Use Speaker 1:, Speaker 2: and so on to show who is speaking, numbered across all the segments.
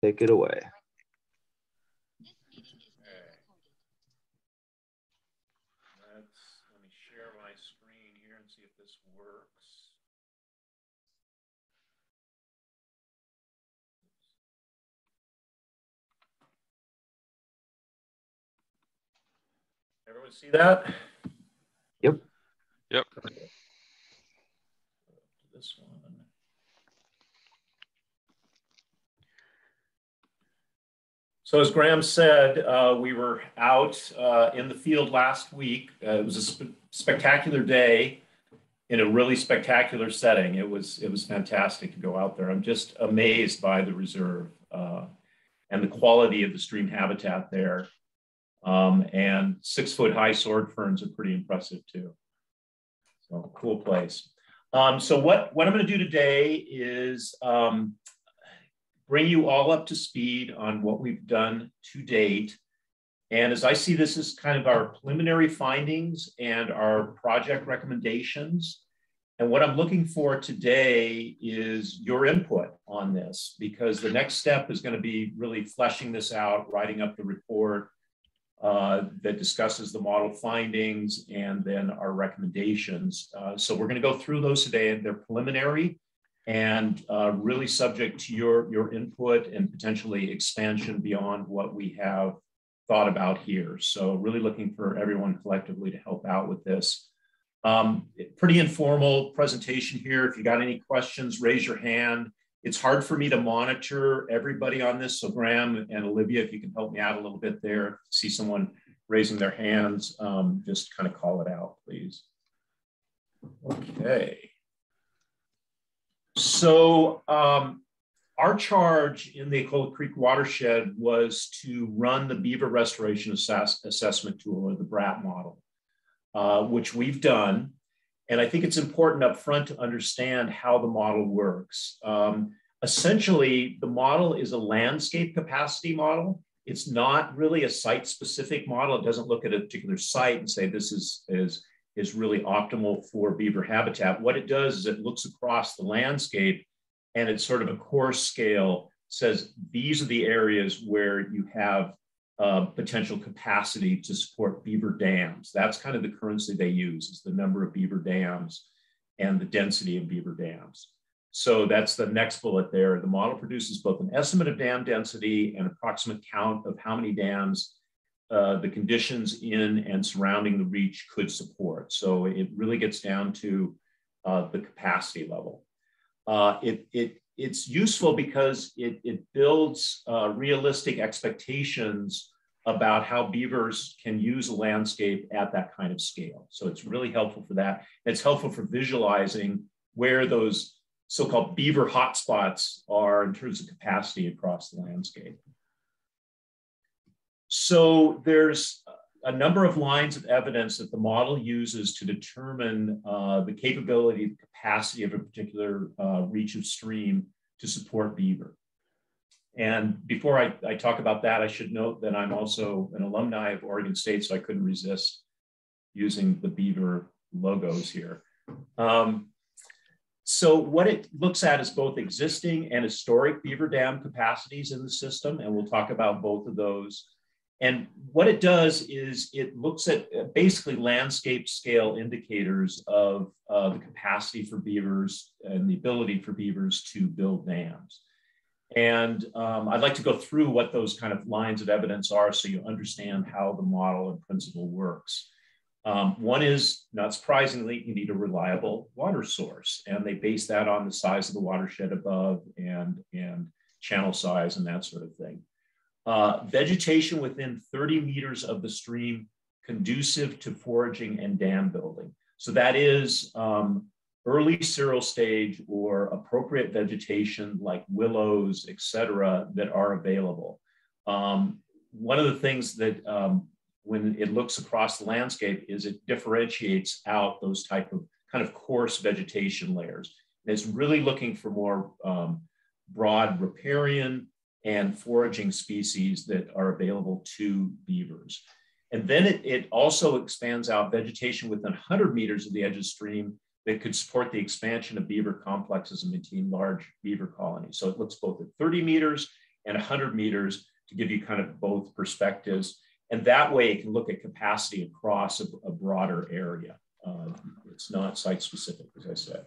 Speaker 1: Take it away.
Speaker 2: Let me share my screen here and see if this works. Everyone see that?
Speaker 1: Yep.
Speaker 3: Yep.
Speaker 2: This one. So as Graham said, we were out in the field last week. It was a spectacular day in a really spectacular setting. It was fantastic to go out there. I'm just amazed by the reserve and the quality of the stream habitat there. And 6-foot-high sword ferns are pretty impressive too. So cool place. So what I'm going to do today is bring you all up to speed on what we've done to date. And as I see this as kind of our preliminary findings and our project recommendations. And what I'm looking for today is your input on this, because the next step is going to be really fleshing this out, writing up the report that discusses the model findings and then our recommendations. So we're going to go through those today, and they're preliminary and really subject to your input and potentially expansion beyond what we have thought about here. So really looking for everyone collectively to help out with this. Pretty informal presentation here. If you got any questions, raise your hand. It's hard for me to monitor everybody on this. So Graham and Olivia, if you can help me out a little bit there, see someone raising their hands, just kind of call it out, please. Okay. So our charge in the Ecola Creek watershed was to run the Beaver Restoration Assessment Tool, or the BRAT model, which we've done. And I think it's important up front to understand how the model works. Essentially, the model is a landscape capacity model. It's not really a site-specific model. It doesn't look at a particular site and say this is really optimal for beaver habitat. What it does is it looks across the landscape, and it's sort of a coarse scale, says these are the areas where you have potential capacity to support beaver dams. That's kind of the currency they use, is the number of beaver dams and the density of beaver dams. So that's the next bullet there. The model produces both an estimate of dam density and approximate count of how many dams the conditions in and surrounding the reach could support. So it really gets down to the capacity level. It's useful because it builds realistic expectations about how beavers can use a landscape at that kind of scale. So it's really helpful for that. It's helpful for visualizing where those so-called beaver hotspots are in terms of capacity across the landscape. So there's a number of lines of evidence that the model uses to determine the capability, the capacity of a particular reach of stream to support beaver. And before I talk about that, I should note that I'm also an alumni of Oregon State, so I couldn't resist using the beaver logos here. So what it looks at is both existing and historic beaver dam capacities in the system, and we'll talk about both of those. And what it does is it looks at basically landscape scale indicators of the capacity for beavers and the ability for beavers to build dams. And I'd like to go through what those kind of lines of evidence are so you understand how the model and principle works. One is, not surprisingly, you need a reliable water source, and they base that on the size of the watershed above and channel size and that sort of thing. Vegetation within 30 meters of the stream conducive to foraging and dam building. So that is early cereal stage or appropriate vegetation like willows, et cetera, that are available. One of the things that when it looks across the landscape is it differentiates out those type of kind of coarse vegetation layers. And it's really looking for more broad riparian and foraging species that are available to beavers. And then it also expands out vegetation within 100 meters of the edge of the stream that could support the expansion of beaver complexes and maintain large beaver colonies. So it looks both at 30 meters and 100 meters to give you kind of both perspectives. And that way it can look at capacity across a broader area. It's not site specific, as I said.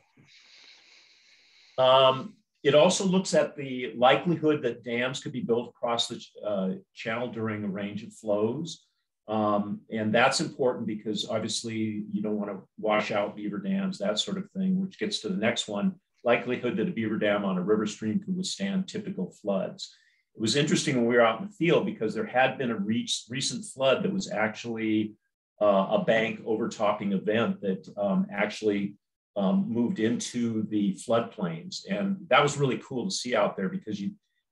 Speaker 2: It also looks at the likelihood that dams could be built across the channel during a range of flows. And that's important because obviously you don't want to wash out beaver dams, that sort of thing, which gets to the next one, likelihood that a beaver dam on a river stream could withstand typical floods. It was interesting when we were out in the field because there had been a recent flood that was actually a bank overtopping event that actually moved into the floodplains. And that was really cool to see out there because you,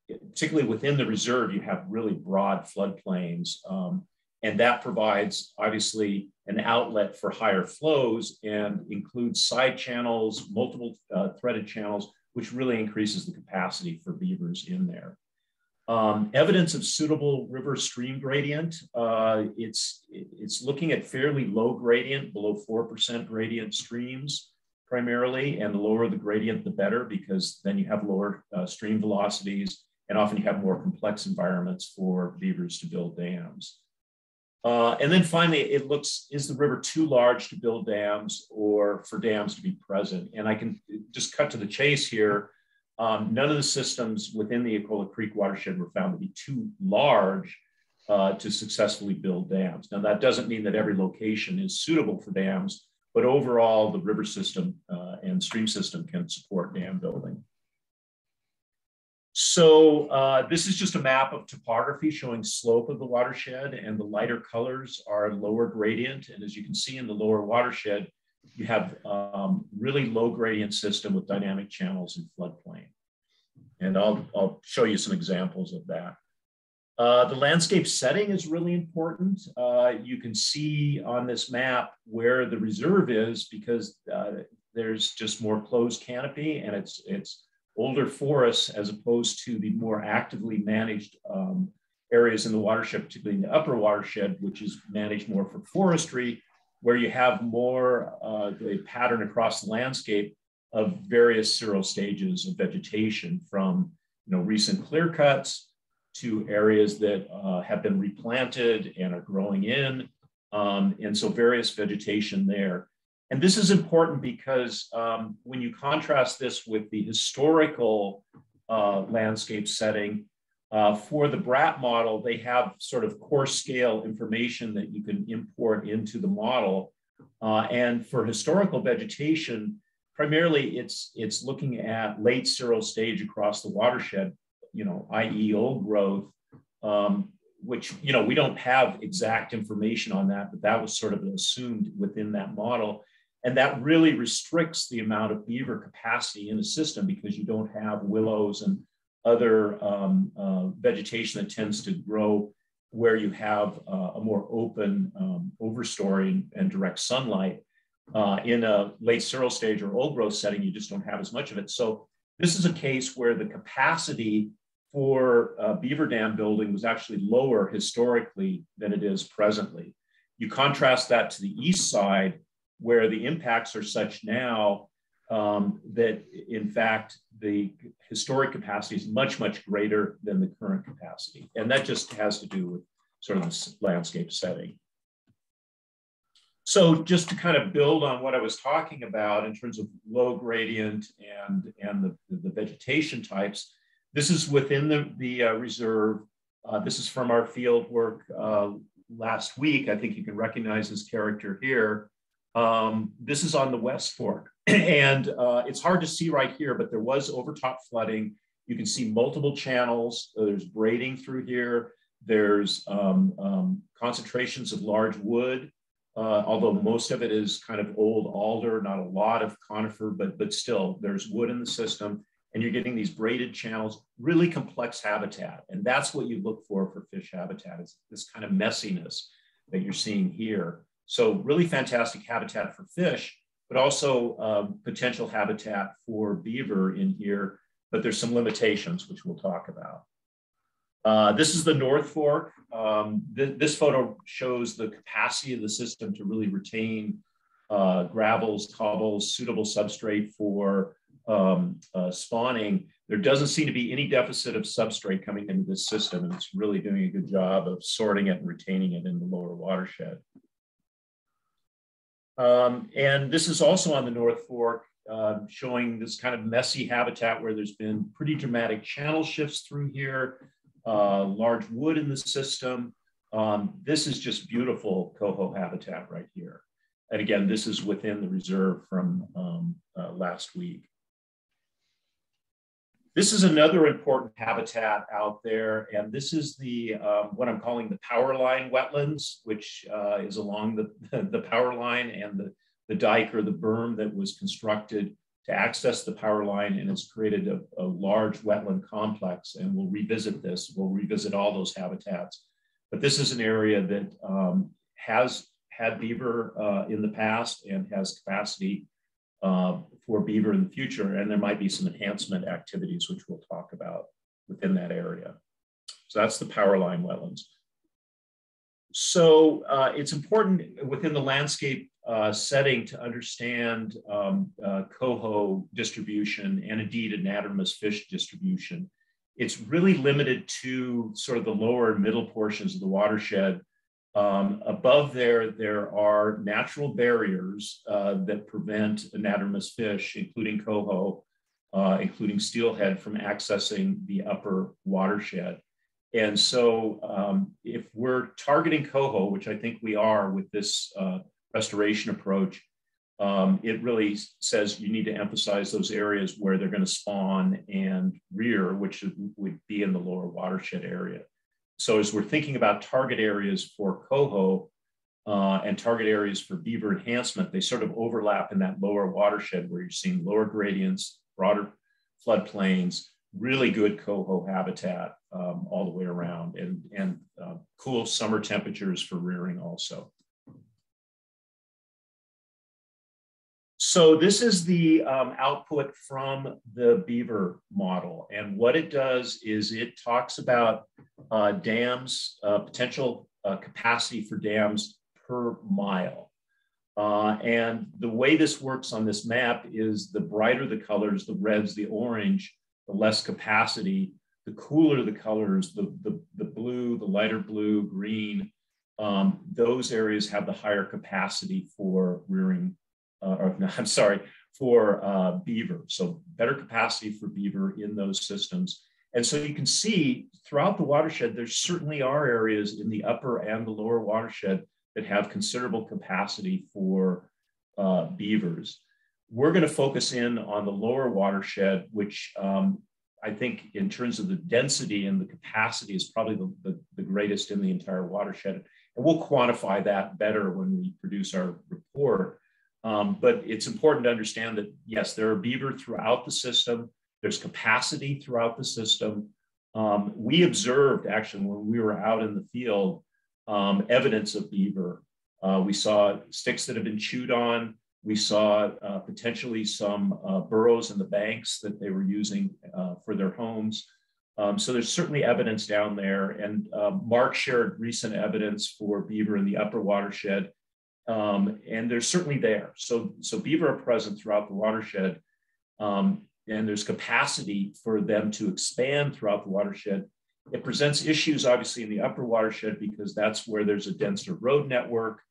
Speaker 2: particularly within the reserve, you have really broad floodplains. And that provides obviously an outlet for higher flows and includes side channels, multiple threaded channels, which really increases the capacity for beavers in there. Evidence of suitable river stream gradient. It's looking at fairly low gradient, below 4% gradient streams primarily, and the lower the gradient, the better, because then you have lower stream velocities, and often you have more complex environments for beavers to build dams. And then finally, it looks, is the river too large to build dams or for dams to be present? And I can just cut to the chase here. None of the systems within the Ecola Creek watershed were found to be too large to successfully build dams. Now, that doesn't mean that every location is suitable for dams, but overall, the river system and stream system can support dam building. So this is just a map of topography showing slope of the watershed, and the lighter colors are lower gradient. And as you can see in the lower watershed, you have really low gradient system with dynamic channels and floodplain. And I'll show you some examples of that. The landscape setting is really important. You can see on this map where the reserve is because there's just more closed canopy, and it's older forests as opposed to the more actively managed areas in the watershed, particularly in the upper watershed, which is managed more for forestry, where you have more a pattern across the landscape of various seral stages of vegetation, from recent clear cuts to areas that have been replanted and are growing in. And so various vegetation there. And this is important because when you contrast this with the historical landscape setting, for the BRAT model, they have sort of coarse scale information that you can import into the model. And for historical vegetation, primarily it's looking at late seral stage across the watershed, i.e. old growth, which, we don't have exact information on that, but that was sort of assumed within that model. And that really restricts the amount of beaver capacity in the system because you don't have willows and other vegetation that tends to grow where you have a more open overstory and direct sunlight. In a late seral stage or old growth setting, you just don't have as much of it. So this is a case where the capacity for beaver dam building was actually lower historically than it is presently. You contrast that to the east side, where the impacts are such now that, in fact, the historic capacity is much, much greater than the current capacity. And that just has to do with sort of the landscape setting. So just to kind of build on what I was talking about in terms of low gradient and the vegetation types, this is within the reserve. This is from our field work last week. I think you can recognize this character here. This is on the West Fork, and it's hard to see right here, but there was overtop flooding. You can see multiple channels. There's braiding through here. There's concentrations of large wood, although most of it is kind of old alder, not a lot of conifer, but still there's wood in the system, and you're getting these braided channels, really complex habitat. And that's what you look for fish habitat, is this kind of messiness that you're seeing here. So really fantastic habitat for fish, but also potential habitat for beaver in here, but there's some limitations, which we'll talk about. This is the North Fork. This photo shows the capacity of the system to really retain gravels, cobbles, suitable substrate for spawning, there doesn't seem to be any deficit of substrate coming into this system, and it's really doing a good job of sorting it and retaining it in the lower watershed. And this is also on the North Fork, showing this kind of messy habitat where there's been pretty dramatic channel shifts through here, large wood in the system. This is just beautiful coho habitat right here. And again, this is within the reserve from last week. This is another important habitat out there, and this is the what I'm calling the Powerline Wetlands, which is along the power line and the dike or the berm that was constructed to access the power line, and has created a large wetland complex. And we'll revisit this. We'll revisit all those habitats. But this is an area that has had beaver in the past and has capacity for beaver in the future, and there might be some enhancement activities, which we'll talk about within that area. So that's the Powerline Wetlands. So it's important within the landscape setting to understand coho distribution and indeed anadromous fish distribution. It's really limited to sort of the lower and middle portions of the watershed. Above there are natural barriers that prevent anadromous fish, including coho, including steelhead, from accessing the upper watershed. And so if we're targeting coho, which I think we are with this restoration approach, it really says you need to emphasize those areas where they're going to spawn and rear, which would be in the lower watershed area. So as we're thinking about target areas for coho and target areas for beaver enhancement, they sort of overlap in that lower watershed where you're seeing lower gradients, broader floodplains, really good coho habitat all the way around, and cool summer temperatures for rearing also. So this is the output from the Beaver model. And what it does is it talks about dams, potential capacity for dams per mile. And the way this works on this map is the brighter the colors, the reds, the orange, the less capacity. The cooler the colors, the blue, the lighter blue, green, those areas have the higher capacity for rearing, for beaver. So better capacity for beaver in those systems. And so you can see throughout the watershed, there certainly are areas in the upper and the lower watershed that have considerable capacity for beavers. We're going to focus in on the lower watershed, which I think in terms of the density and the capacity is probably the greatest in the entire watershed. And we'll quantify that better when we produce our report. But it's important to understand that, yes, there are beaver throughout the system. There's capacity throughout the system. We observed, actually, when we were out in the field, evidence of beaver. We saw sticks that have been chewed on. We saw potentially some burrows in the banks that they were using for their homes. So there's certainly evidence down there. And Mark shared recent evidence for beaver in the upper watershed. And they're certainly there. So beaver are present throughout the watershed. And there's capacity for them to expand throughout the watershed. It presents issues, obviously, in the upper watershed because that's where there's a denser road network.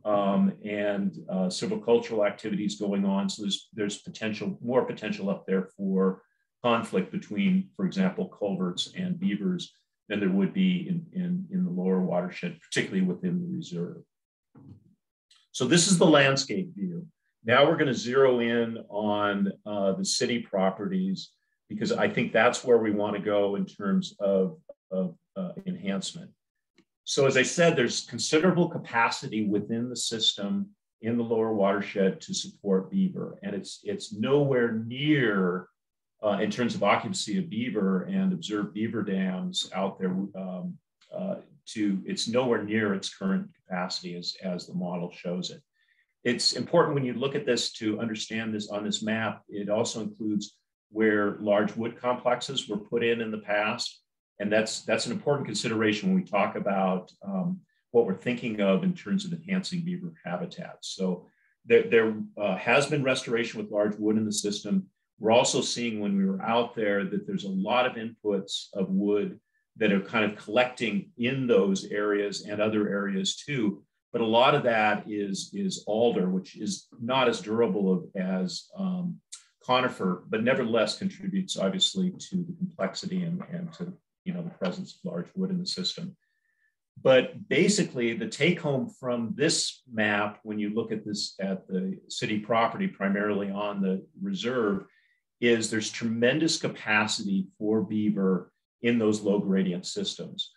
Speaker 2: And silvicultural activities going on. So there's more potential up there for conflict between, for example, culverts and beavers than there would be in the lower watershed, particularly within the reserve. So this is the landscape view. Now we're going to zero in on the city properties because I think that's where we want to go in terms of enhancement. So as I said, there's considerable capacity within the system in the lower watershed to support beaver. And it's nowhere near, in terms of occupancy of beaver and observed beaver dams out there, it's nowhere near its current capacity as the model shows it. It's important when you look at this to understand this on this map. It also includes where large wood complexes were put in the past. And that's an important consideration when we talk about what we're thinking of in terms of enhancing beaver habitats. So there has been restoration with large wood in the system. We're also seeing when we were out there that there's a lot of inputs of wood that are kind of collecting in those areas and other areas too. But a lot of that is alder, which is not as durable as conifer, but nevertheless contributes obviously to the complexity and to the presence of large wood in the system. But basically, the take home from this map, when you look at this at the city property, primarily on the reserve, is there's tremendous capacity for beaver in those low gradient systems.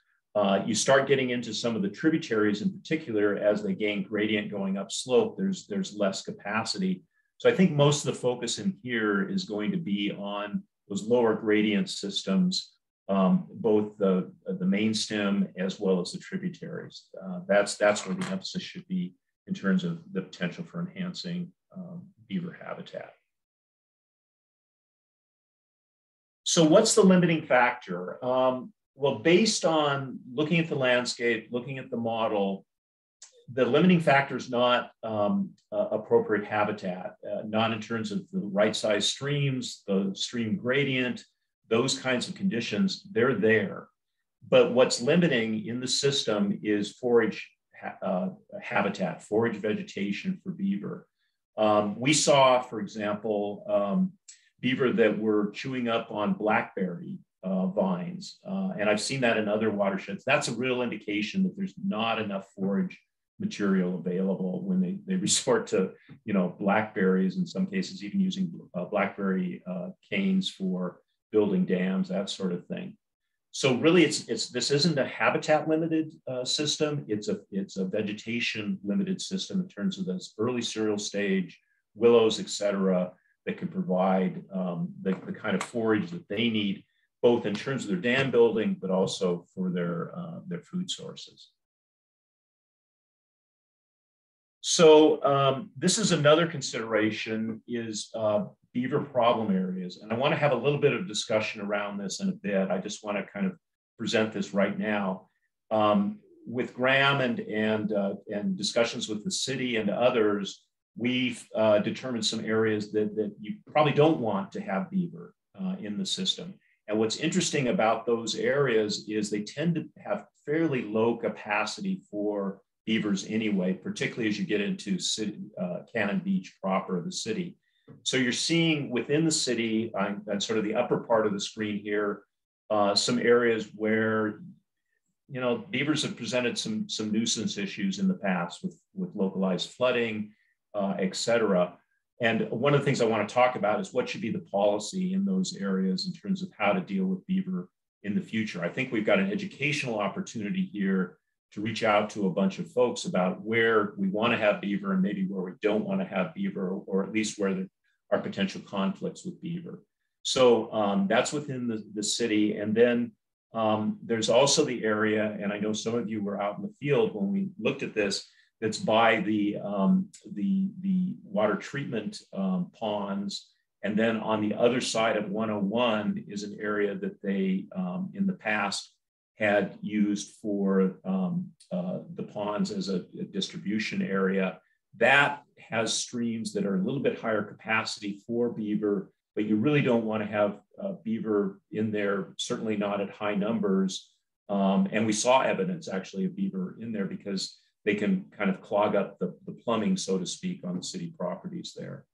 Speaker 2: You start getting into some of the tributaries in particular, as they gain gradient going up slope, there's less capacity. So I think most of the focus in here is going to be on those lower gradient systems, both the main stem as well as the tributaries. That's where the emphasis should be in terms of the potential for enhancing beaver habitat. So what's the limiting factor? Well, based on looking at the landscape, looking at the model, the limiting factor is not appropriate habitat, not in terms of the right size streams, the stream gradient, those kinds of conditions, they're there. But what's limiting in the system is forage habitat, forage vegetation for beaver. We saw, for example, beaver that were chewing up on blackberry vines. And I've seen that in other watersheds. That's a real indication that there's not enough forage material available when they resort to, blackberries, in some cases, even using blackberry canes for building dams, that sort of thing. So really, this isn't a habitat limited system. It's a vegetation limited system in terms of this early cereal stage, willows, et cetera, that can provide the kind of forage that they need, both in terms of their dam building, but also for their food sources. So this is another consideration, is beaver problem areas. And I want to have a little bit of discussion around this in a bit. I just want to kind of present this right now. With Graham and discussions with the city and others, we've determined some areas that you probably don't want to have beaver in the system. And what's interesting about those areas is they tend to have fairly low capacity for beavers anyway, particularly as you get into Cannon Beach proper, the city. So you're seeing within the city, on sort of the upper part of the screen here, some areas where beavers have presented some nuisance issues in the past with localized flooding, et cetera. And one of the things I want to talk about is what should be the policy in those areas in terms of how to deal with beaver in the future. I think we've got an educational opportunity here to reach out to a bunch of folks about where we want to have beaver and maybe where we don't want to have beaver, or at least where there are potential conflicts with beaver. So that's within the city. And then there's also the area, and I know some of you were out in the field when we looked at this, that's by the water treatment ponds. And then on the other side of 101 is an area that they, in the past, had used for the ponds as a distribution area. That has streams that are a little bit higher capacity for beaver, but you really don't want to have beaver in there, certainly not at high numbers. And we saw evidence actually of beaver in there because they can kind of clog up the plumbing, so to speak, on the city properties there.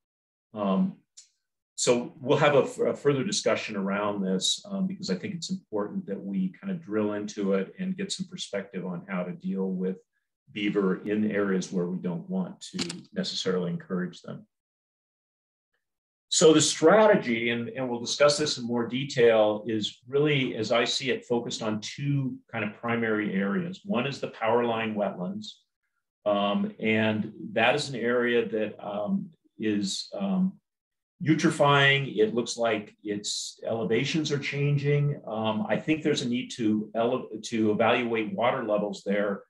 Speaker 2: So we'll have a further discussion around this because I think it's important that we kind of drill into it and get some perspective on how to deal with beaver in areas where we don't want to necessarily encourage them. So the strategy, and we'll discuss this in more detail, is really, as I see it, focused on two kind of primary areas. One is the Powerline Wetlands, and that is an area that is eutrophying. It looks like its elevations are changing. I think there's a need to evaluate water levels there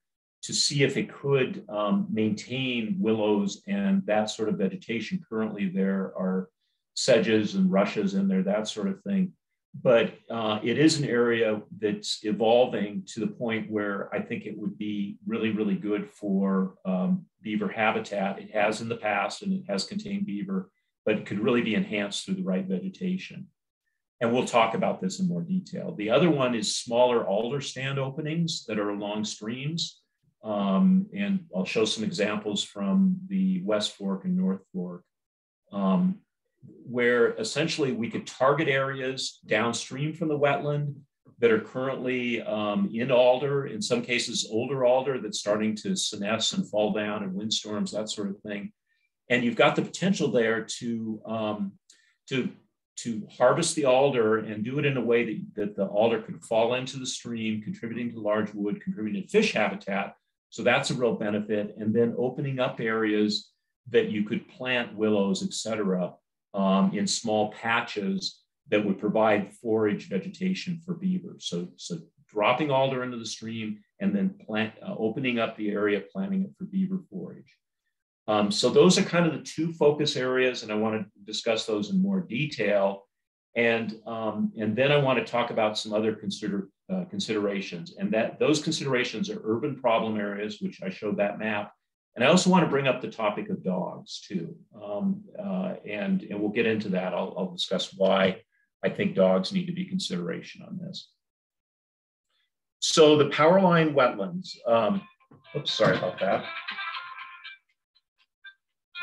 Speaker 2: to see if it could maintain willows and that sort of vegetation. Currently, there are sedges and rushes in there, that sort of thing. But it is an area that's evolving to the point where I think it would be really, really good for beaver habitat. It has in the past, and it has contained beaver but could really be enhanced through the right vegetation. And we'll talk about this in more detail. The other one is smaller alder stand openings that are along streams. And I'll show some examples from the West Fork and North Fork, where essentially we could target areas downstream from the wetland that are currently in alder, in some cases older alder that's starting to senesce and fall down in windstorms, that sort of thing. And you've got the potential there to harvest the alder and do it in a way that the alder could fall into the stream, contributing to large wood, contributing to fish habitat. So that's a real benefit. And then opening up areas that you could plant willows, et cetera, in small patches that would provide forage vegetation for beaver. So dropping alder into the stream and then opening up the area, planting it for beaver forage. So those are kind of the two focus areas, and I want to discuss those in more detail. And then I want to talk about some other considerations, and those considerations are urban problem areas, which I showed that map. And I also want to bring up the topic of dogs too. And we'll get into that. I'll discuss why I think dogs need to be consideration on this. So the Powerline Wetlands, oops, sorry about that.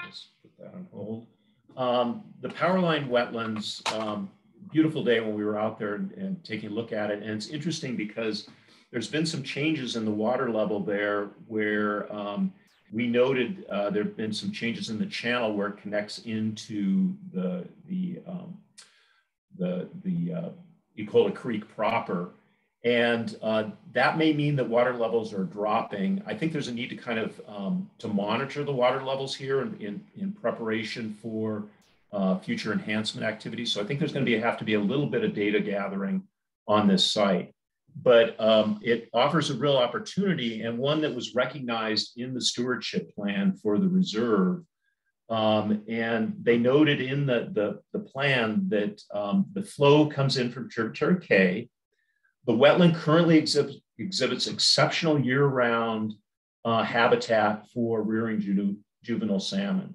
Speaker 2: Let's put that on hold. The Powerline Wetlands, beautiful day when we were out there and taking a look at it. And it's interesting because there's been some changes in the water level there where we noted there have been some changes in the channel where it connects into the Ecola Creek proper. And that may mean that water levels are dropping. I think there's a need to kind of to monitor the water levels here in preparation for future enhancement activities. So I think there's going to have to be a little bit of data gathering on this site. But it offers a real opportunity, and one that was recognized in the stewardship plan for the reserve. And they noted in the plan that the flow comes in from tributary K. The wetland currently exhibits exceptional year-round habitat for rearing juvenile salmon.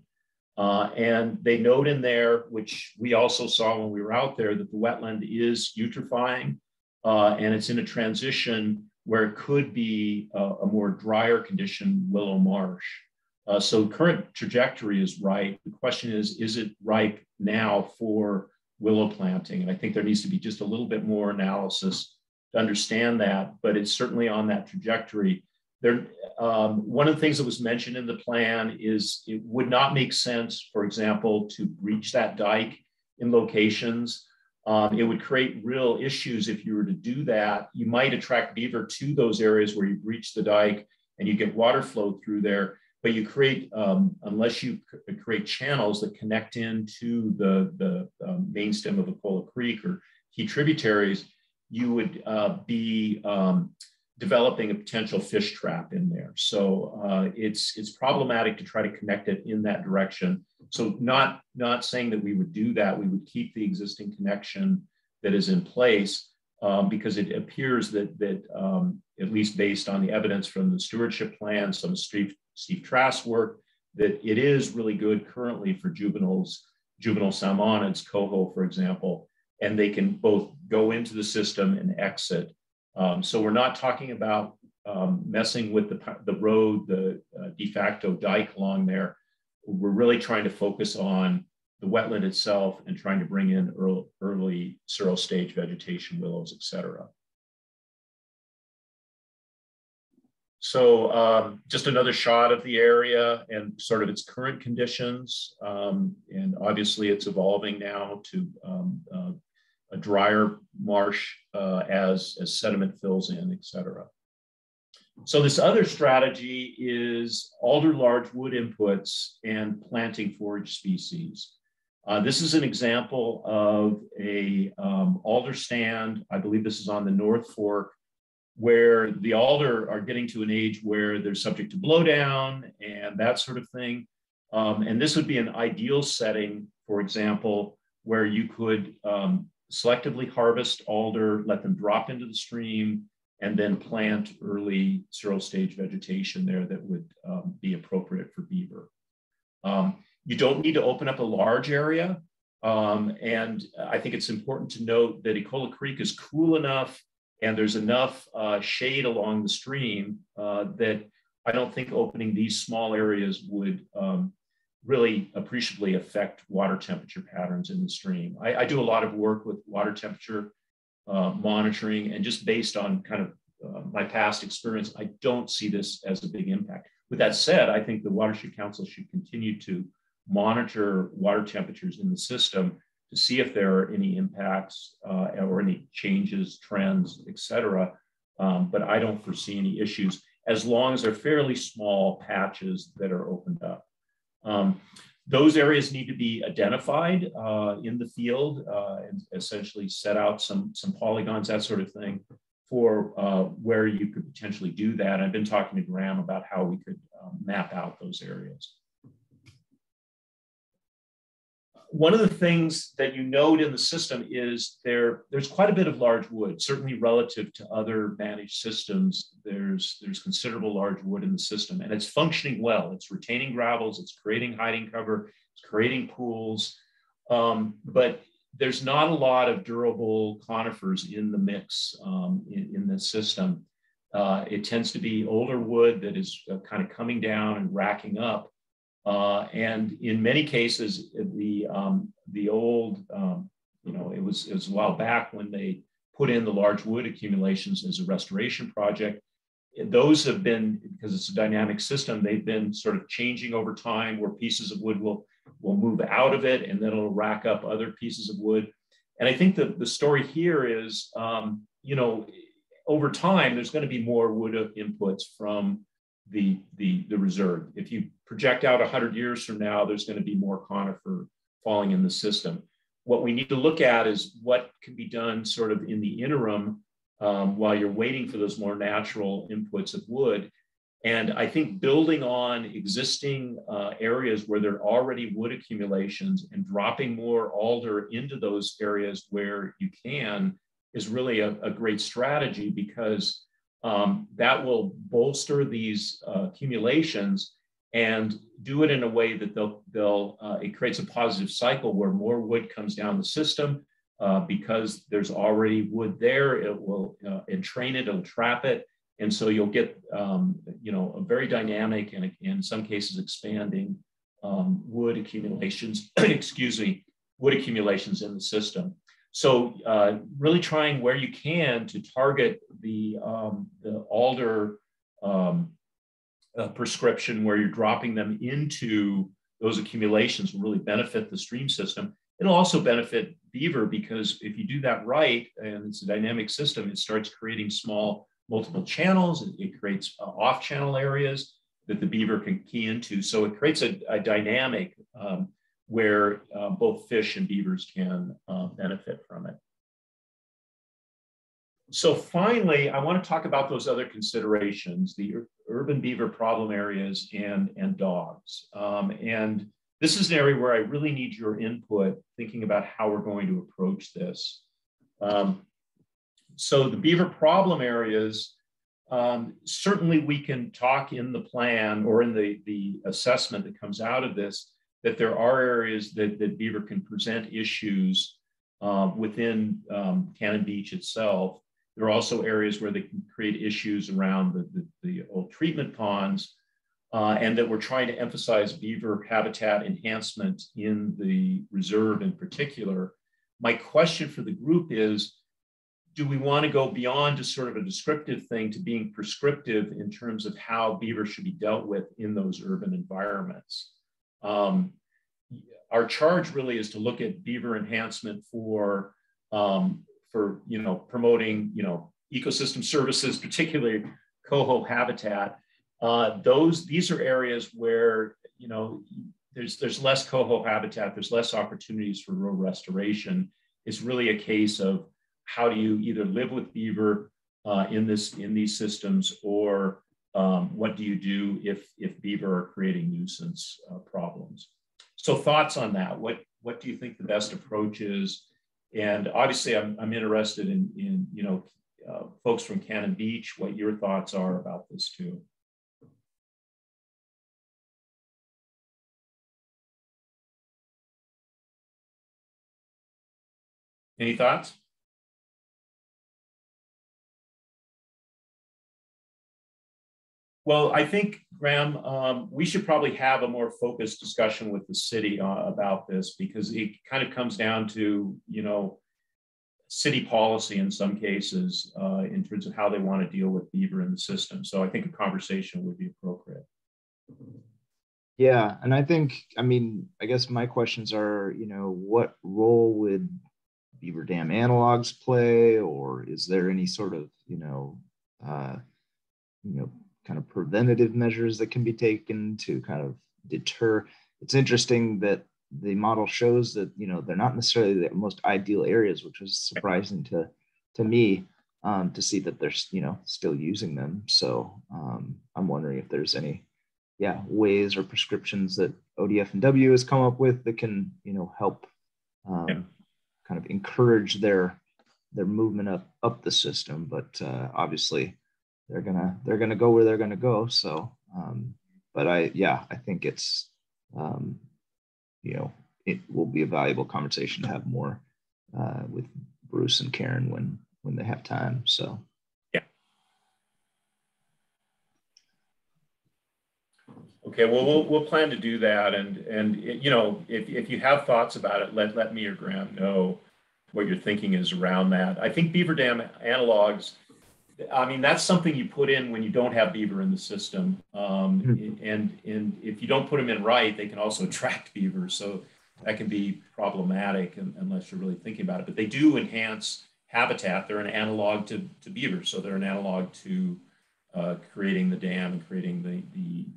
Speaker 2: And they note in there, which we also saw when we were out there, that the wetland is eutrophying and it's in a transition where it could be a more drier condition willow marsh. So current trajectory is right. The question is it ripe now for willow planting? And I think there needs to be just a little bit more analysis to understand that, but it's certainly on that trajectory. One of the things that was mentioned in the plan is it would not make sense, for example, to breach that dike in locations. It would create real issues if you were to do that. You might attract beaver to those areas where you breach the dike and you get water flow through there, but you create, unless you create channels that connect into the main stem of Ecola Creek or key tributaries, you would be developing a potential fish trap in there. So it's problematic to try to connect it in that direction. So not saying that we would do that, we would keep the existing connection that is in place because it appears that at least based on the evidence from the stewardship plan, some Steve Trask work, that it is really good currently for juvenile salmonids, coho, for example, and they can both go into the system and exit. So we're not talking about messing with the road, the de facto dike along there. We're really trying to focus on the wetland itself and trying to bring in early seral stage vegetation, willows, et cetera. So just another shot of the area and sort of its current conditions. And obviously it's evolving now to a drier marsh as sediment fills in, et cetera. So this other strategy is alder large wood inputs and planting forage species. This is an example of a alder stand. I believe this is on the North Fork, where the alder are getting to an age where they're subject to blowdown and that sort of thing. And this would be an ideal setting, for example, where you could selectively harvest alder, let them drop into the stream, and then plant early seral stage vegetation there that would be appropriate for beaver. You don't need to open up a large area. And I think it's important to note that Ecola Creek is cool enough and there's enough shade along the stream that I don't think opening these small areas would really appreciably affect water temperature patterns in the stream. I do a lot of work with water temperature monitoring, and just based on kind of my past experience, I don't see this as a big impact. With that said, I think the Watershed Council should continue to monitor water temperatures in the system to see if there are any impacts or any changes, trends, et cetera. But I don't foresee any issues as long as they're fairly small patches that are opened up. Those areas need to be identified in the field and essentially set out some polygons, that sort of thing, for where you could potentially do that. I've been talking to Graham about how we could map out those areas. One of the things that you note in the system is there's quite a bit of large wood, certainly relative to other managed systems. There's considerable large wood in the system, and it's functioning well. It's retaining gravels, it's creating hiding cover, it's creating pools, but there's not a lot of durable conifers in the mix in this system. It tends to be older wood that is kind of coming down and racking up. And in many cases, the old, it was a while back when they put in the large wood accumulations as a restoration project. Those have been, because it's a dynamic system, they've been sort of changing over time, where pieces of wood will move out of it and then it'll rack up other pieces of wood. And I think the story here is, over time, there's going to be more wood inputs from the reserve. If you project out 100 years from now, there's going to be more conifer falling in the system. What we need to look at is what can be done sort of in the interim while you're waiting for those more natural inputs of wood. And I think building on existing areas where there are already wood accumulations and dropping more alder into those areas where you can is really a great strategy, because that will bolster these accumulations and do it in a way that it creates a positive cycle where more wood comes down the system because there's already wood there. It will entrain it, it'll trap it. And so you'll get, a very dynamic and in some cases expanding wood accumulations, wood accumulations in the system. So really trying where you can to target the alder prescription, where you're dropping them into those accumulations, will really benefit the stream system. It'll also benefit beaver, because if you do that right, and it's a dynamic system, it starts creating small multiple channels. It creates off-channel areas that the beaver can key into. So it creates a dynamic where both fish and beavers can benefit from it. So finally, I want to talk about those other considerations, the urban beaver problem areas and dogs. And this is an area where I really need your input, thinking about how we're going to approach this. So the beaver problem areas, certainly we can talk in the plan or in the assessment that comes out of this, that there are areas that beaver can present issues within Cannon Beach itself. There are also areas where they can create issues around the old treatment ponds, and that we're trying to emphasize beaver habitat enhancement in the reserve in particular. My question for the group is, do we want to go beyond just sort of a descriptive thing to being prescriptive in terms of how beaver should be dealt with in those urban environments? Our charge really is to look at beaver enhancement for promoting ecosystem services, particularly coho habitat. These are areas where there's less coho habitat, there's less opportunities for rural restoration. It's really a case of how do you either live with beaver in these systems, or what do you do if beaver are creating nuisance problems? So thoughts on that? What do you think the best approach is? And obviously, I'm interested in folks from Cannon Beach, what your thoughts are about this too. Any thoughts? Well, I think, Graham, we should probably have a more focused discussion with the city about this, because it kind of comes down to, city policy in some cases in terms of how they want to deal with beaver in the system. So I think a conversation would be appropriate.
Speaker 1: Yeah, and I think, I guess my questions are, what role would beaver dam analogs play, or is there any sort of, kind of preventative measures that can be taken to kind of deter? It's interesting that the model shows that, they're not necessarily the most ideal areas, which was surprising to me, to see that they're, still using them. So I'm wondering if there's any ways or prescriptions that ODF&W has come up with that can, help kind of encourage their movement up the system. But obviously they're gonna go where they're gonna go. So but I think it's it will be a valuable conversation to have more with Bruce and Karen when they have time. So
Speaker 2: okay, well, we'll plan to do that, and if you have thoughts about it, let me or Graham know what your thinking is around that. I think beaver dam analogs, that's something you put in when you don't have beaver in the system, and if you don't put them in right, they can also attract beaver, so that can be problematic unless you're really thinking about it. But they do enhance habitat. They're an analog to beaver, so they're an analog to creating the dam and creating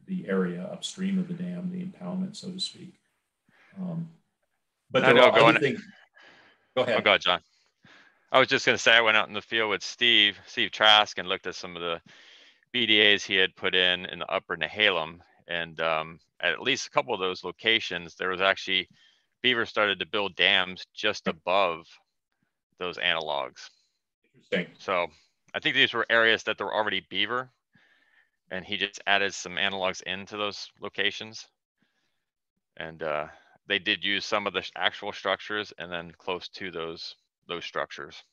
Speaker 2: the area upstream of the dam, the impoundment, so to speak. But there are other things. Go ahead.
Speaker 3: Oh, God, John. I was just going to say, I went out in the field with Steve Trask, and looked at some of the BDAs he had put in the upper Nehalem. And at least a couple of those locations, there was actually beaver started to build dams just above those analogs.
Speaker 2: Interesting.
Speaker 3: So I think these were areas that there were already beaver, and he just added some analogs into those locations. And they did use some of the actual structures and then close to those structures.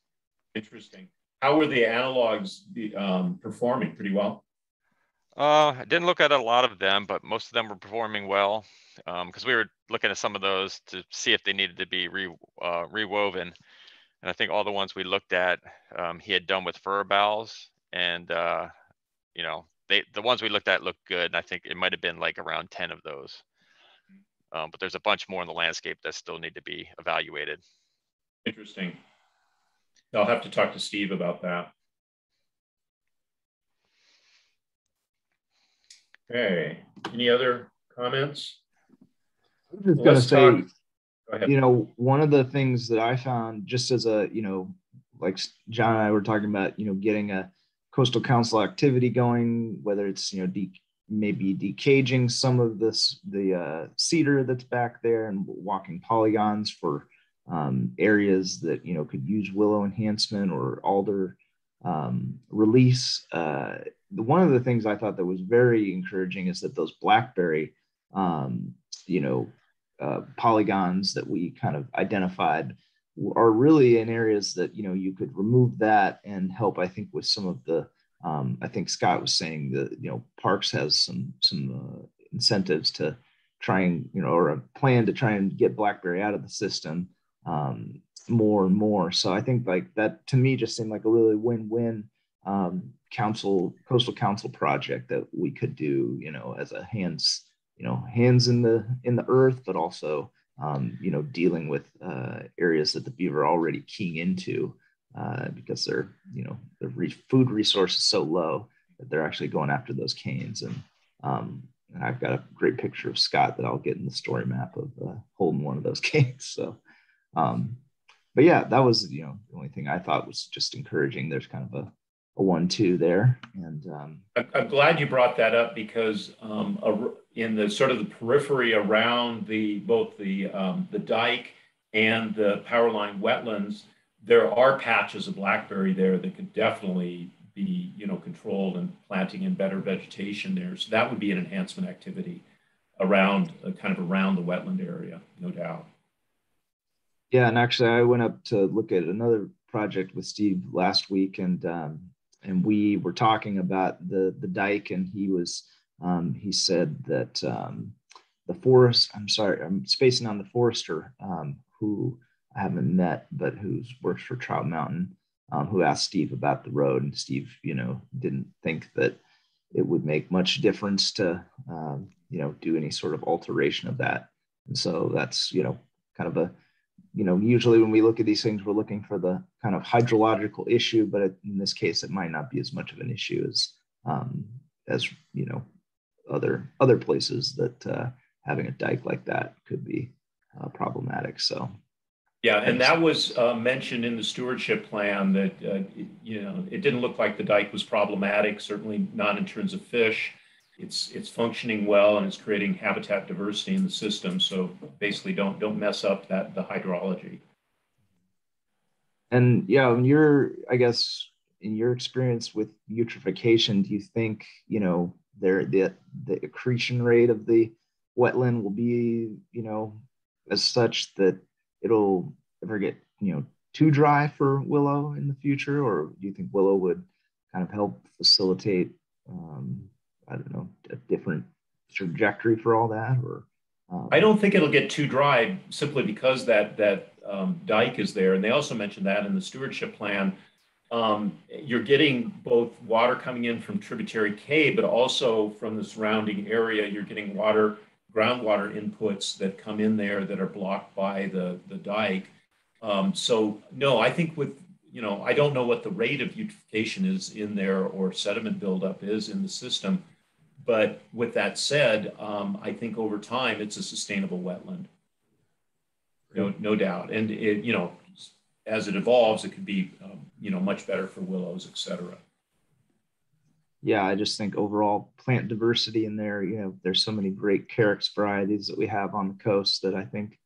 Speaker 2: Interesting. How were the analogs performing? Pretty well?
Speaker 3: I didn't look at a lot of them, but most of them were performing well, because we were looking at some of those to see if they needed to be rewoven. And I think all the ones we looked at, he had done with fur bowels, and the ones we looked at looked good. And I think it might have been like around 10 of those. But there's a bunch more in the landscape that still need to be evaluated.
Speaker 2: Interesting. I'll have to talk to Steve about that. Okay. Any other comments?
Speaker 1: I was just going to say, one of the things that I found, just as a, like John and I were talking about, getting a coastal council activity going, whether it's, maybe decaging some of the cedar that's back there and walking polygons for areas that, could use willow enhancement or alder release. One of the things I thought that was very encouraging is that those blackberry, polygons that we kind of identified are really in areas that, you could remove that and help, I think, with some of the, I think Scott was saying that, Parks has some incentives to try and, or a plan to try and get blackberry out of the system more and more. So I think like that to me just seemed like a really win-win coastal council project that we could do, as a hands in the earth, but also dealing with areas that the beaver are already keying into, because their food resource is so low that they're actually going after those canes. And I've got a great picture of Scott that I'll get in the story map of holding one of those canes. So but yeah, that was the only thing I thought was just encouraging. There's kind of a 1-2 there. And
Speaker 2: I'm glad you brought that up, because in the sort of the periphery around both the dike and the Powerline Wetlands, there are patches of blackberry there that could definitely be controlled and planting in better vegetation there. So that would be an enhancement activity around kind of around the wetland area, no doubt.
Speaker 1: Yeah, and actually, I went up to look at another project with Steve last week, and we were talking about the dike, and he said that the forest. I'm sorry, I'm spacing on the forester who I haven't met, but who's works for Trout Mountain, who asked Steve about the road, and Steve, didn't think that it would make much difference to do any sort of alteration of that, and so that's kind of a usually when we look at these things, we're looking for the kind of hydrological issue, but in this case, it might not be as much of an issue as other places that having a dike like that could be problematic. So,
Speaker 2: yeah, and that was mentioned in the stewardship plan that it didn't look like the dike was problematic. Certainly not in terms of fish. It's functioning well and it's creating habitat diversity in the system. So basically, don't mess up the hydrology.
Speaker 1: And yeah, I guess in your experience with eutrophication, do you think the accretion rate of the wetland will be as such that it'll ever get too dry for willow in the future, or do you think willow would kind of help facilitate I don't know, a different trajectory for all that? Or
Speaker 2: I don't think it'll get too dry simply because that dike is there, and they also mentioned that in the stewardship plan. You're getting both water coming in from tributary K, but also from the surrounding area. You're getting groundwater inputs that come in there that are blocked by the dike. So no, I think I don't know what the rate of eutrophication is in there or sediment buildup is in the system. But with that said, I think over time it's a sustainable wetland, no doubt. And as it evolves, it could be much better for willows, et cetera.
Speaker 1: Yeah, I just think overall plant diversity in there. There's so many great carex varieties that we have on the coast that I think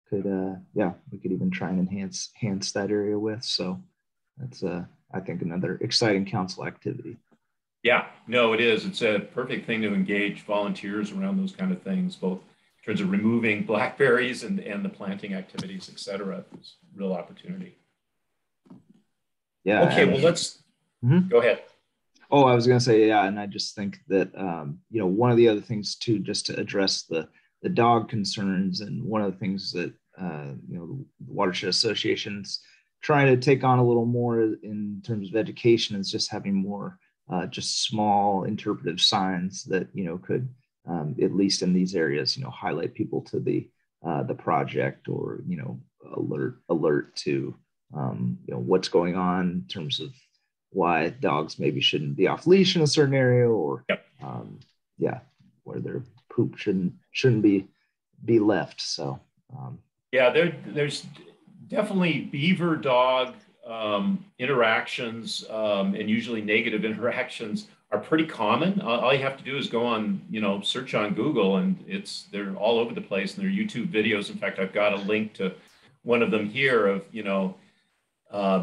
Speaker 1: could, we could even try and enhance that area with. So that's I think another exciting council activity.
Speaker 2: Yeah, no, it is. It's a perfect thing to engage volunteers around those kind of things, both in terms of removing blackberries and the planting activities, et cetera. It's a real opportunity.
Speaker 1: Yeah.
Speaker 2: Okay, well, let's go ahead.
Speaker 1: Oh, I was going to say, yeah. And I just think that, one of the other things too, just to address the dog concerns, and one of the things that, the Watershed Association's trying to take on a little more in terms of education is just having more just small interpretive signs that could at least in these areas highlight people to the project, or alert to what's going on in terms of why dogs maybe shouldn't be off leash in a certain area, or where their poop shouldn't be left. So
Speaker 2: there's definitely beaver dog interactions, and usually negative interactions are pretty common. All you have to do is go on, search on Google, and they're all over the place, and they're YouTube videos. In fact, I've got a link to one of them here of,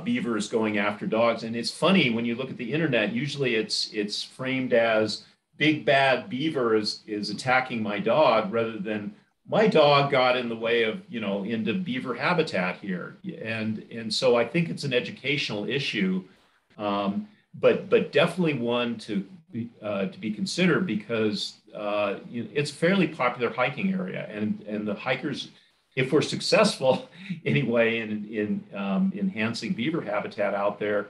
Speaker 2: beavers going after dogs. And it's funny when you look at the internet, usually it's framed as big bad beaver is attacking my dog, rather than my dog got in the way of, into beaver habitat here. And so I think it's an educational issue, but definitely one to be considered, because it's a fairly popular hiking area, and the hikers, if we're successful anyway in enhancing beaver habitat out there,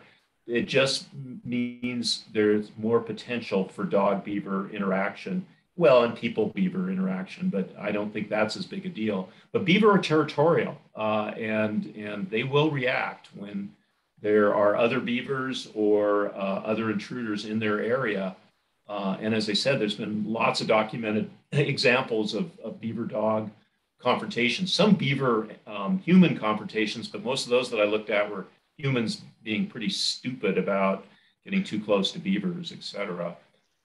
Speaker 2: it just means there's more potential for dog beaver interaction. Well, and people beaver interaction, but I don't think that's as big a deal. But beaver are territorial, and they will react when there are other beavers or other intruders in their area. And as I said, there's been lots of documented examples of beaver dog confrontations, some beaver human confrontations, but most of those that I looked at were humans being pretty stupid about getting too close to beavers, et cetera.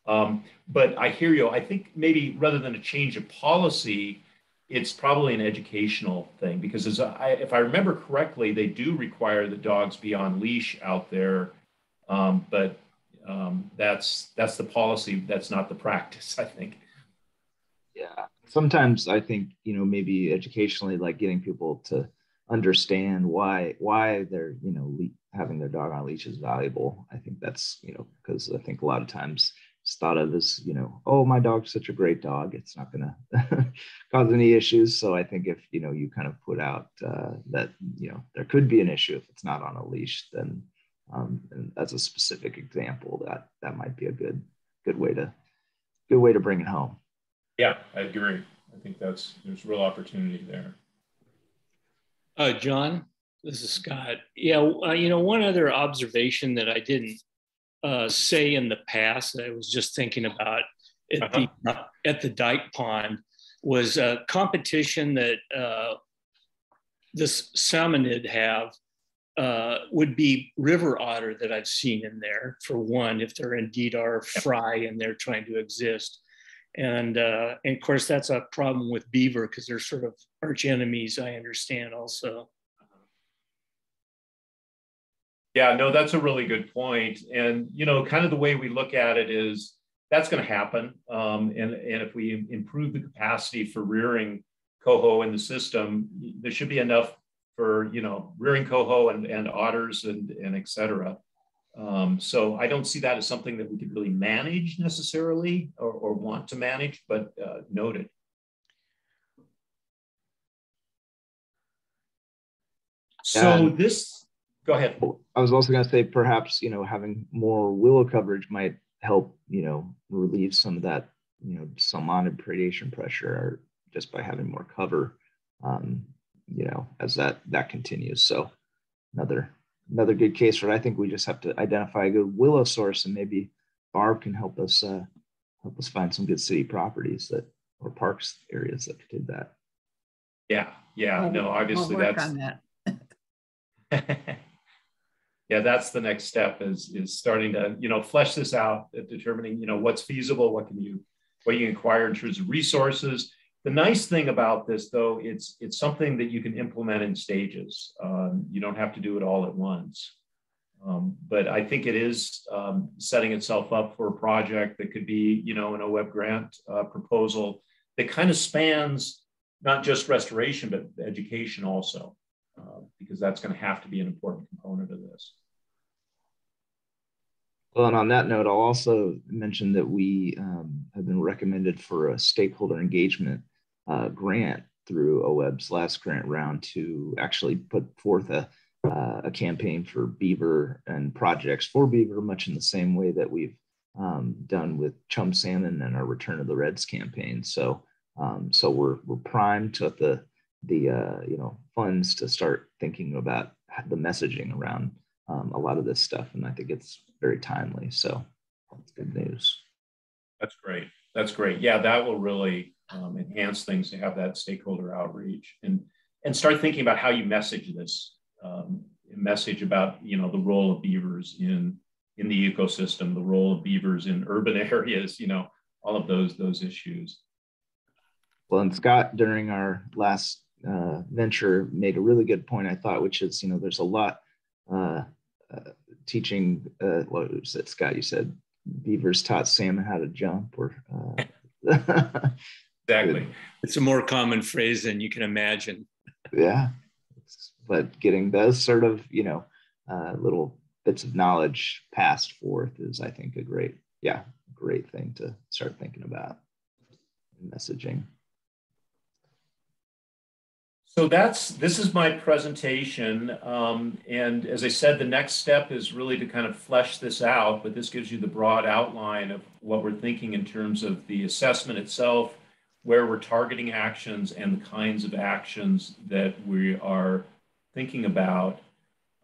Speaker 2: But I hear you. I think maybe rather than a change of policy, it's probably an educational thing, because if I remember correctly, they do require the dogs be on leash out there, but that's the policy. That's not the practice, I think.
Speaker 1: Yeah, sometimes I think maybe educationally, like getting people to understand why they're, you know, having their dog on a leash is valuable. I think that's, you know, because I think a lot of times it's thought of as, you know, oh, my dog's such a great dog, it's not going to cause any issues. So I think if, you know, you kind of put out that, you know, there could be an issue if it's not on a leash, then and that's a specific example that might be a good way to bring it home.
Speaker 2: Yeah, I agree. I think there's real opportunity there.
Speaker 4: John, this is Scott. Yeah, you know, one other observation that I didn't say in the past that I was just thinking about at the dike pond was a competition that this salmonid have would be river otter that I've seen in there, for one, if they're indeed are fry and they're trying to exist. And of course, that's a problem with beaver because they're sort of arch enemies, I understand also.
Speaker 2: Yeah, no, that's a really good point. And, you know, kind of the way we look at it is that's going to happen. And if we improve the capacity for rearing coho in the system, there should be enough for, you know, rearing coho and otters and et cetera. So I don't see that as something that we could really manage necessarily or want to manage, but noted. So this, go ahead.
Speaker 1: I was also going to say perhaps, you know, having more willow coverage might help, you know, relieve some of that, you know, salmonid predation pressure just by having more cover, you know, as that continues. So another good case where I think we just have to identify a good willow source, and maybe Barb can help us find some good city properties or parks areas that did that.
Speaker 2: Yeah. No, obviously that's
Speaker 5: on that.
Speaker 2: Yeah, that's the next step is starting to, you know, flesh this out, determining, you know, what's feasible, what you can acquire in terms of resources. The nice thing about this, though, it's something that you can implement in stages. You don't have to do it all at once. But I think it is setting itself up for a project that could be, you know, an OWEB grant proposal that kind of spans not just restoration, but education also, because that's going to have to be an important component of this.
Speaker 1: Well, and on that note, I'll also mention that we have been recommended for a stakeholder engagement grant through OWEB's last grant round to actually put forth a campaign for beaver and projects for beaver, much in the same way that we've done with chum salmon and our Return of the Reds campaign. So we're primed to the you know, funds to start thinking about the messaging around a lot of this stuff, and I think it's very timely. So that's good news.
Speaker 2: That's great. That's great. Yeah, that will really enhance things to have that stakeholder outreach and start thinking about how you message this. Message about, you know, the role of beavers in the ecosystem, the role of beavers in urban areas, you know, all of those issues.
Speaker 1: Well, and Scott, during our last venture, made a really good point, I thought, which is, you know, there's a lot teaching. What was it, Scott? You said beavers taught salmon how to jump, or
Speaker 2: exactly.
Speaker 4: It's a more common phrase than you can imagine.
Speaker 1: Yeah, but getting those sort of, you know, little bits of knowledge passed forth is, I think, a great thing to start thinking about messaging.
Speaker 2: So this is my presentation. And as I said, the next step is really to kind of flesh this out, but this gives you the broad outline of what we're thinking in terms of the assessment itself, where we're targeting actions and the kinds of actions that we are thinking about.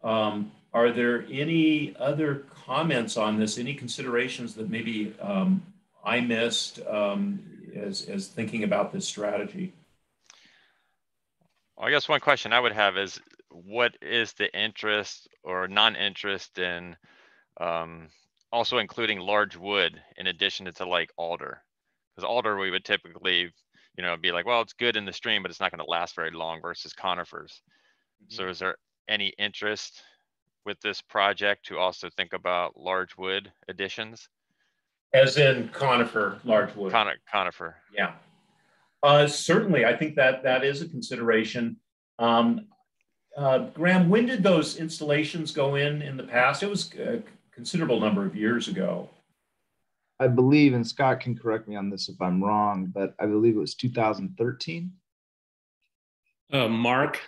Speaker 2: Are there any other comments on this, any considerations that maybe I missed as thinking about this strategy?
Speaker 3: Well, I guess one question I would have is, what is the interest or non-interest in also including large wood in addition to like alder? Because alder, we would typically, you know, be like, well, it's good in the stream, but it's not going to last very long versus conifers. Mm-hmm. So is there any interest with this project to also think about large wood additions?
Speaker 2: As in conifer, large wood.
Speaker 3: Conifer.
Speaker 2: Yeah. Certainly, I think that is a consideration. Graham, when did those installations go in the past? It was a considerable number of years ago.
Speaker 1: I believe, and Scott can correct me on this if I'm wrong, but I believe it was 2013.
Speaker 4: Mark,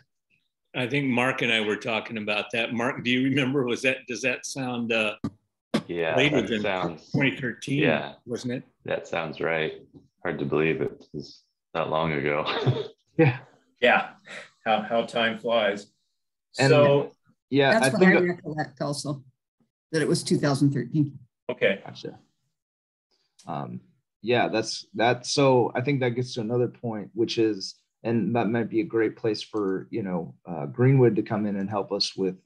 Speaker 4: I think Mark and I were talking about that. Mark, do you remember? Does that sound
Speaker 5: yeah,
Speaker 4: later
Speaker 5: that
Speaker 4: than
Speaker 5: sounds
Speaker 4: 2013?
Speaker 5: Yeah,
Speaker 4: wasn't it?
Speaker 5: that sounds right. Hard to believe it was that long ago.
Speaker 2: Yeah, how time flies.
Speaker 1: And
Speaker 2: so
Speaker 1: yeah,
Speaker 6: that's what I recollect also, that it was 2013.
Speaker 2: Okay,
Speaker 1: gotcha. Yeah, that's so I think that gets to another point, which is, and that might be a great place for, you know, Greenwood to come in and help us with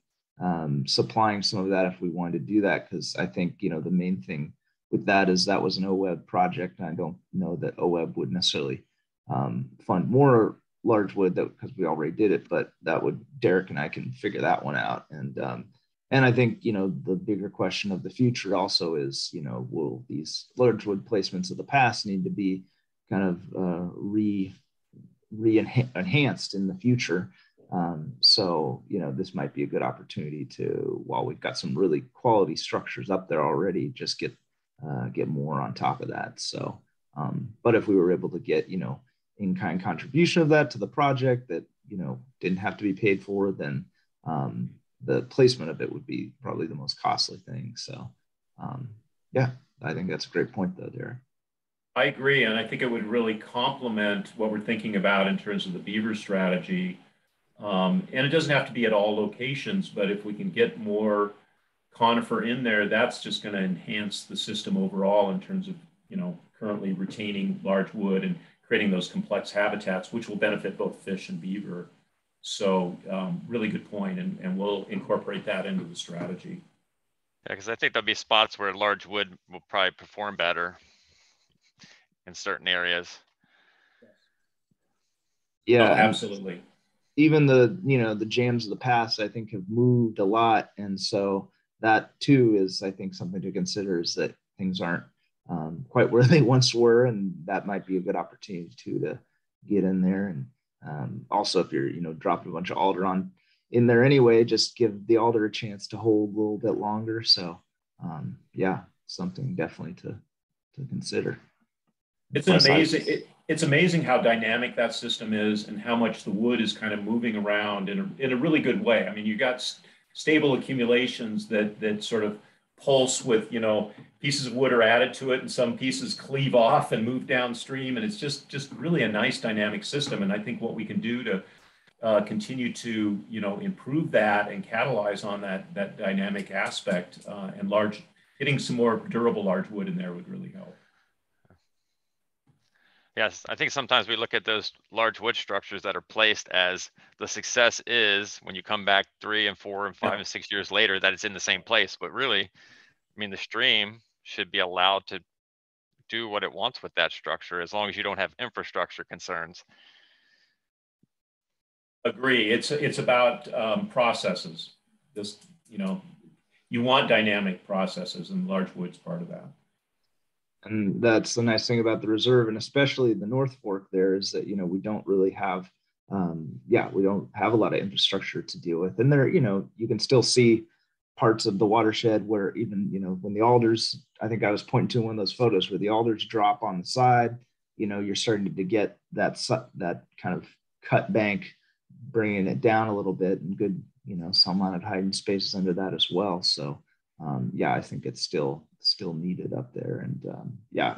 Speaker 1: supplying some of that if we wanted to do that, because I think, you know, the main thing with that is that was an OWEB project, and I don't know that OWEB would necessarily fund more large wood, that because we already did it, but that would, Derek and I can figure that one out. And I think, you know, the bigger question of the future also is, you know, will these large wood placements of the past need to be kind of enhanced in the future? So, you know, this might be a good opportunity to, while we've got some really quality structures up there already, just get more on top of that. So, but if we were able to get, you know, in-kind contribution of that to the project that, you know, didn't have to be paid for, then the placement of it would be probably the most costly thing. So yeah, I think that's a great point though, Derek.
Speaker 2: I agree. And I think it would really complement what we're thinking about in terms of the Beaver strategy. And it doesn't have to be at all locations, but if we can get more conifer in there, that's just going to enhance the system overall in terms of, you know, currently retaining large wood and creating those complex habitats, which will benefit both fish and beaver. So really good point, and we'll incorporate that into the strategy.
Speaker 3: Yeah, because I think there'll be spots where large wood will probably perform better in certain areas.
Speaker 1: Yeah,
Speaker 2: oh, absolutely.
Speaker 1: Even the, you know, the jams of the past, I think, have moved a lot, and so that too is, I think, something to consider, is that things aren't quite where they once were, and that might be a good opportunity too to get in there. And also, if you're, you know, dropping a bunch of alder on in there anyway, just give the alder a chance to hold a little bit longer. So yeah, something definitely to consider.
Speaker 2: It's amazing. It's amazing how dynamic that system is, and how much the wood is kind of moving around in a really good way. I mean, you got stable accumulations that sort of pulse with, you know, pieces of wood are added to it, and some pieces cleave off and move downstream, and it's just really a nice dynamic system. And I think what we can do to continue to, you know, improve that and catalyze on that dynamic aspect, and getting some more durable large wood in there would really help.
Speaker 3: Yes, I think sometimes we look at those large wood structures that are placed as the success is when you come back 3 and 4 and 5 and 6 years later, that it's in the same place. But really, I mean, the stream should be allowed to do what it wants with that structure, as long as you don't have infrastructure concerns.
Speaker 2: Agree. It's about processes. Just, you know, you want dynamic processes, and large wood's part of that.
Speaker 1: And that's the nice thing about the reserve, and especially the North Fork there, is that, you know, we don't really have, we don't have a lot of infrastructure to deal with. And there, you know, you can still see parts of the watershed where even, you know, when the alders, I think I was pointing to one of those photos where the alders drop on the side, you know, you're starting to get that kind of cut bank, bringing it down a little bit, and good, you know, salmonid hiding spaces under that as well. So yeah, I think it's still needed up there. And yeah,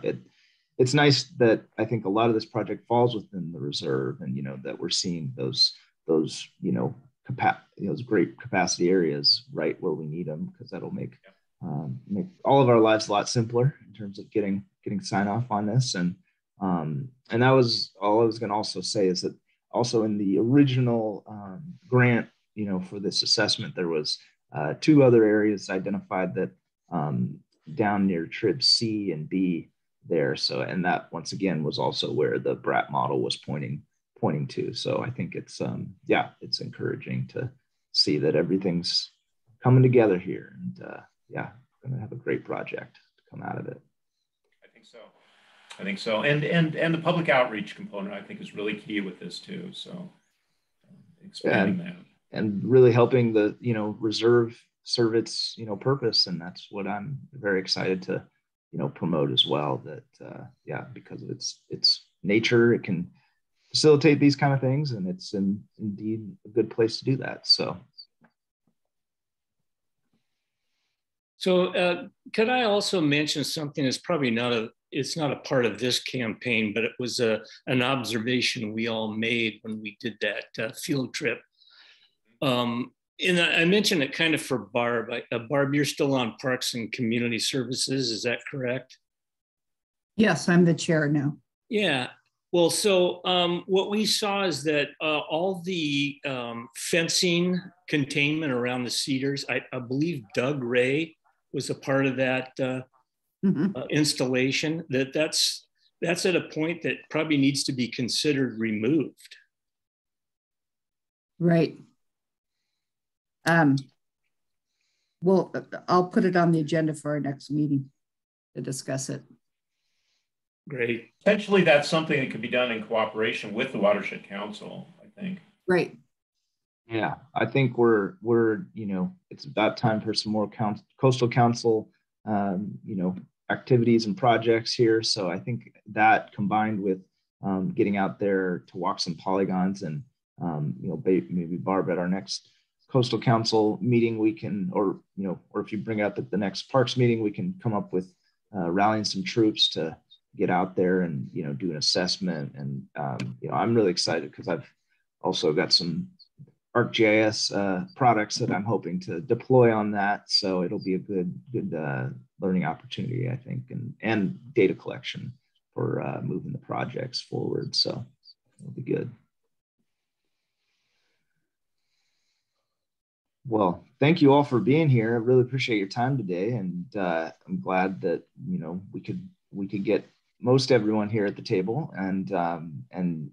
Speaker 1: it's nice that I think a lot of this project falls within the reserve, and, you know, that we're seeing those you know, those great capacity areas right where we need them, because that'll make all of our lives a lot simpler in terms of getting sign off on this. And that was all I was going to also say, is that also in the original grant, you know, for this assessment, there was 2 other areas identified that down near trib C and B there. So, and that once again was also where the BRAT model was pointing to. So I think it's yeah, it's encouraging to see that everything's coming together here, and yeah, we're going to have a great project to come out of it.
Speaker 2: I think so. And the public outreach component, I think, is really key with this too. So expanding that.
Speaker 1: really helping the, reserve serve its, purpose. And that's what I'm very excited to, promote as well, that, because of its nature, it can facilitate these kind of things, and it's indeed a good place to do that. So
Speaker 4: could I also mention something that's probably it's not a part of this campaign, but it was an observation we all made when we did that field trip. And I mentioned it kind of for Barb. Barb, you're still on Parks and Community Services, is that correct?
Speaker 6: Yes, I'm the chair now.
Speaker 4: Yeah. Well, so what we saw is that all the fencing containment around the cedars, I believe Doug Ray was a part of that installation, that's at a point that probably needs to be considered removed.
Speaker 6: Right. Well, I'll put it on the agenda for our next meeting to discuss it.
Speaker 4: Great.
Speaker 2: Potentially that's something that could be done in cooperation with the Watershed Council, I think.
Speaker 6: Right.
Speaker 1: Yeah, I think we're it's about time for some more coastal council activities and projects here. So I think that combined with getting out there to walk some polygons, and maybe Barb, at our next coastal council meeting, we can, or if you bring it up at the next parks meeting, we can come up with rallying some troops to get out there and do an assessment. And I'm really excited because I've also got some ArcGIS products that I'm hoping to deploy on that. So it'll be a good learning opportunity, I think, and data collection for moving the projects forward. So it'll be good. Well, thank you all for being here. I really appreciate your time today, and I'm glad that we could get most everyone here at the table, and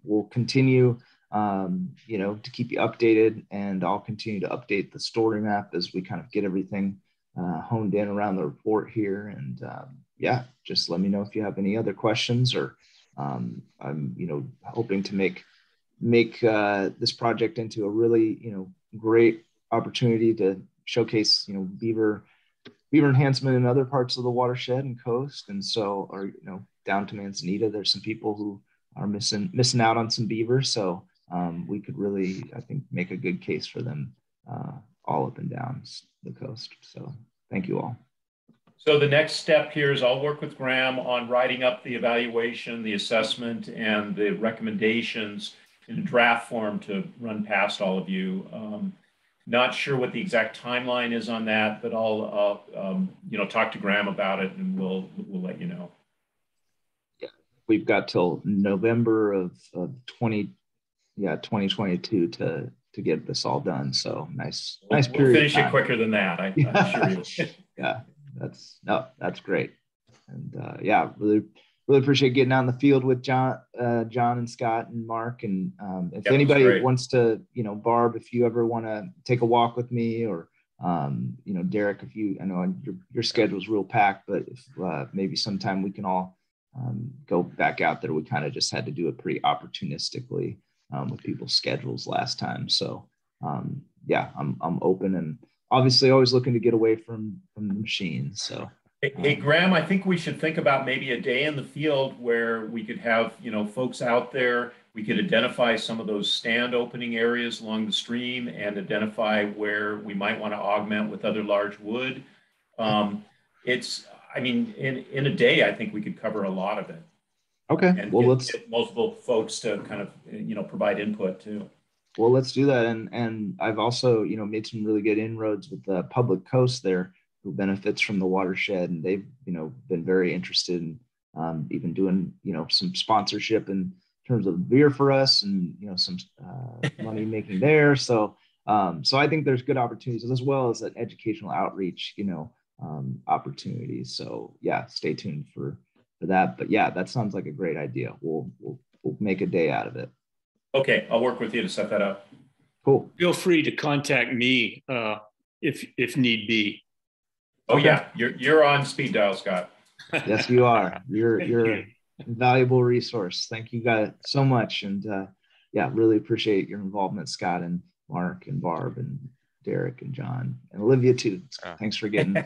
Speaker 1: we'll continue to keep you updated, and I'll continue to update the story map as we kind of get everything honed in around the report here. And just let me know if you have any other questions, or I'm hoping to make this project into a really great opportunity to showcase beaver enhancement in other parts of the watershed and coast. And so, down to Manzanita, there's some people who are missing out on some beaver. So we could really, I think, make a good case for them all up and down the coast. So thank you all.
Speaker 2: So the next step here is I'll work with Graham on writing up the evaluation, the assessment, and the recommendations in a draft form to run past all of you. Not sure what the exact timeline is on that, but I'll talk to Graham about it, and we'll let you know.
Speaker 1: Yeah, we've got till November of 2022 to get this all done. So nice period.
Speaker 2: We'll finish it quicker than that. I'm sure you will.
Speaker 1: Yeah, that's great. And really appreciate getting out in the field with John and Scott and Mark. And if anybody wants to, Barb, if you ever want to take a walk with me, or Derek, I know your schedule's real packed, but if maybe sometime we can all go back out there. We kind of just had to do it pretty opportunistically with people's schedules last time. So I'm open, and obviously always looking to get away from the machine. So.
Speaker 2: Hey, Graham, I think we should think about maybe a day in the field where we could have, folks out there. We could identify some of those stand opening areas along the stream and identify where we might want to augment with other large wood. In a day, I think we could cover a lot of it.
Speaker 1: Okay.
Speaker 2: And let's get multiple folks to kind of, provide input too.
Speaker 1: Well, let's do that. And I've also, made some really good inroads with the public coast there, who benefits from the watershed, and they've been very interested in even doing some sponsorship in terms of beer for us, and some money making there. So I think there's good opportunities, as well as an educational outreach opportunities. So stay tuned for that. But that sounds like a great idea. We'll make a day out of it.
Speaker 2: Okay, I'll work with you to set that up.
Speaker 4: Cool. Feel free to contact me if need be.
Speaker 2: Oh yeah, you're on speed dial, Scott.
Speaker 1: Yes, you are. You're a valuable resource. Thank you guys so much, and really appreciate your involvement, Scott. And Mark and Barb and Derek and John and Olivia too. Thanks for getting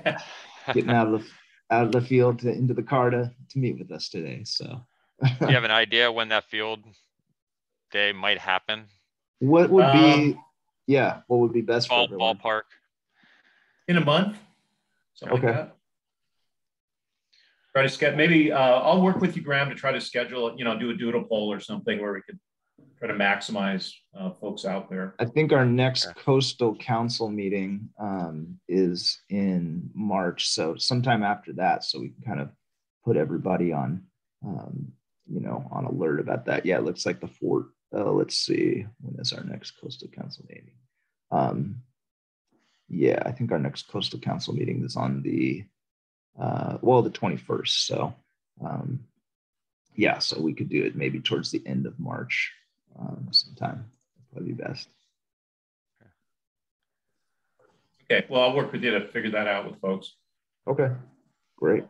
Speaker 1: out of the field into the car to meet with us today. So
Speaker 3: do you have an idea when that field day might happen?
Speaker 1: What would be what would be best for everyone?
Speaker 3: Ballpark?
Speaker 2: In a month, something
Speaker 1: okay.
Speaker 2: like that. Try to schedule, maybe I'll work with you, Graham, to try to schedule, do a doodle poll or something where we could try to maximize folks out there.
Speaker 1: I think our next coastal council meeting is in March. So sometime after that, so we can kind of put everybody on, on alert about that. Yeah, it looks like the fort. Let's see, when is our next coastal council meeting? Yeah, I think our next coastal council meeting is on the 21st. So so we could do it maybe towards the end of March sometime. That'd be best.
Speaker 2: Okay, well, I'll work with you to figure that out with folks.
Speaker 1: Okay, great.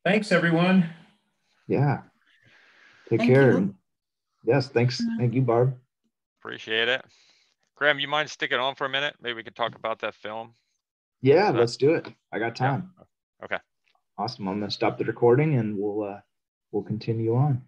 Speaker 2: Thanks, everyone.
Speaker 1: Yeah. Take
Speaker 6: Thank
Speaker 1: care.
Speaker 6: you.
Speaker 1: Yes, thanks. Thank you, Barb.
Speaker 3: Appreciate it. Graham, you mind sticking on for a minute? Maybe we could talk about that film.
Speaker 1: Yeah, let's do it. I got time.
Speaker 3: Yeah. Okay.
Speaker 1: Awesome. I'm going to stop the recording and we'll continue on.